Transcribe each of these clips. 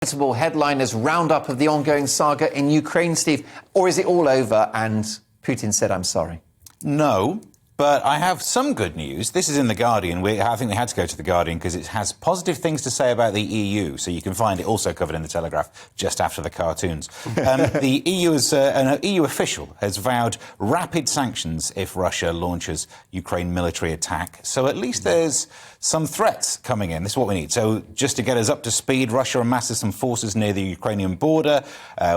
Notable headliners roundup of the ongoing saga in Ukraine, Steve, or is it all over and Putin said, I'm sorry? No, but I have some good news. This is in The Guardian. I think we had to go to The Guardian because it has positive things to say about the EU, so you can find it also covered in The Telegraph just after the cartoons. The EU, an EU official has vowed rapid sanctions if Russia launches Ukraine military attack. So at least there's some threats coming in. This is what we need. So just to get us up to speed, Russia amasses some forces near the Ukrainian border.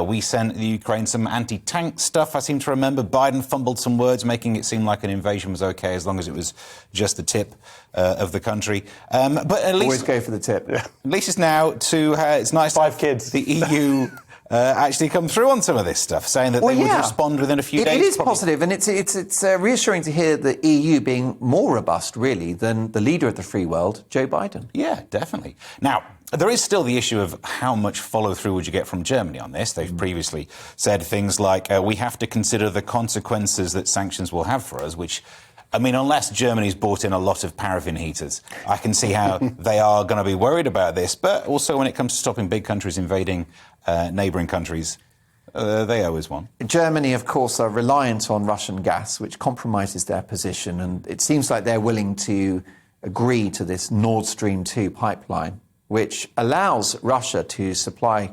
We sent the Ukraine some anti-tank stuff, I seem to remember. Biden fumbled some words, making it seem like an invasion was OK as long as it was just the tip of the country. But at least... Always go for the tip. Yeah. At least it's now to... it's nice 5 kids. The EU... actually come through on some of this stuff, saying that they would respond within a few days. It is positive, and it's reassuring to hear the EU being more robust, really, than the leader of the free world, Joe Biden. Yeah, definitely. Now, there is still the issue of how much follow-through would you get from Germany on this. They've previously said things like, we have to consider the consequences that sanctions will have for us, which... I mean, unless Germany's bought in a lot of paraffin heaters, I can see how they are going to be worried about this. But also when it comes to stopping big countries invading neighbouring countries, they owe us one. Germany, of course, are reliant on Russian gas, which compromises their position. And it seems like they're willing to agree to this Nord Stream 2 pipeline, which allows Russia to supply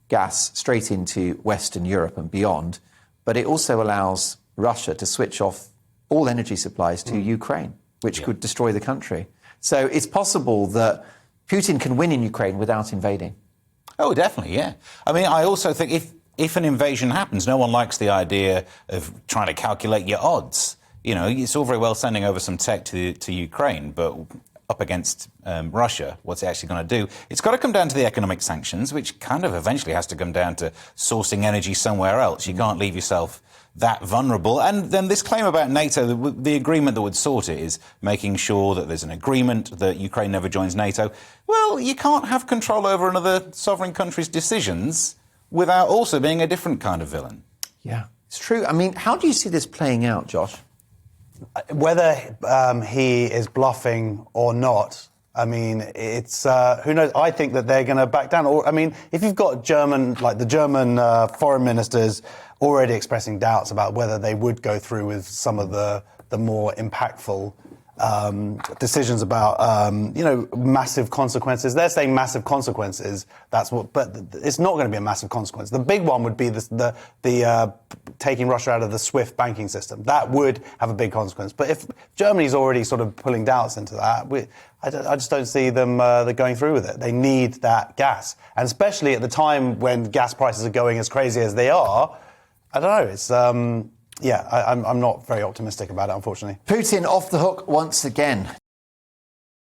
gas straight into Western Europe and beyond. But it also allows Russia to switch off all energy supplies to Ukraine, which could destroy the country. So it's possible that Putin can win in Ukraine without invading. Oh, definitely, yeah. I mean, I also think if an invasion happens, no one likes the idea of trying to calculate your odds. You know, it's all very well sending over some tech to Ukraine, but up against Russia, what's it actually going to do? It's got to come down to the economic sanctions, which kind of eventually has to come down to sourcing energy somewhere else. You can't leave yourself that vulnerable. And then this claim about NATO, the agreement that would sort it is making sure that there's an agreement that Ukraine never joins NATO. Well, you can't have control over another sovereign country's decisions without also being a different kind of villain. Yeah, it's true. I mean, how do you see this playing out, Josh? Whether he is bluffing or not, I mean, it's who knows? I think that they're going to back down. Or I mean, if you've got the German foreign ministers already expressing doubts about whether they would go through with some of the more impactful decisions about massive consequences. They're saying massive consequences. That's what, but it's not going to be a massive consequence. The big one would be the taking Russia out of the SWIFT banking system. That would have a big consequence. But if Germany's already sort of pulling doubts into that, I just don't see them going through with it. They need that gas, and especially at the time when gas prices are going as crazy as they are. I don't know. It's I'm not very optimistic about it, unfortunately. Putin off the hook once again.